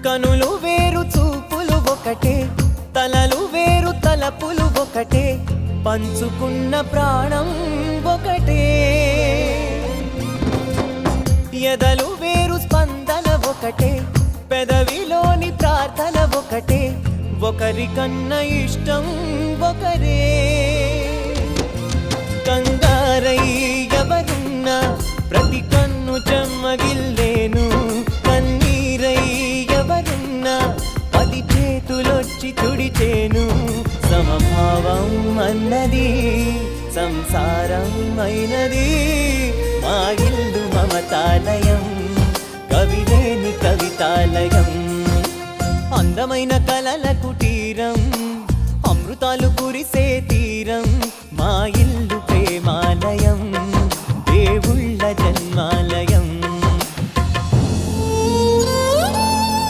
కనులు వేరు చూపులు ఒకటే, తలలు వేరు తలపులు ఒకటే, పంచుకున్న ప్రాణం ఒకటే. ఎదలు వేరు స్పందన ఒకటే, పెదవిలోని ప్రార్థన ఒకటే, ఒకరికన్నా ఇష్టం ఒకరే. కంగారై ఎవరున్నా ప్రతి కన్ను చెమ్మగిల్లేను, కన్నీరై ఎవరున్నా 10 చేతులొచ్చి తుడిచేను. సమభావం అన్నది సంసారం అయినది, మా ఇల్లు మమతాలయం, కవిలేని కవితాలయం. అందమైన కలల కుటీరం, అమృతాలు కురిసే తీరం, మా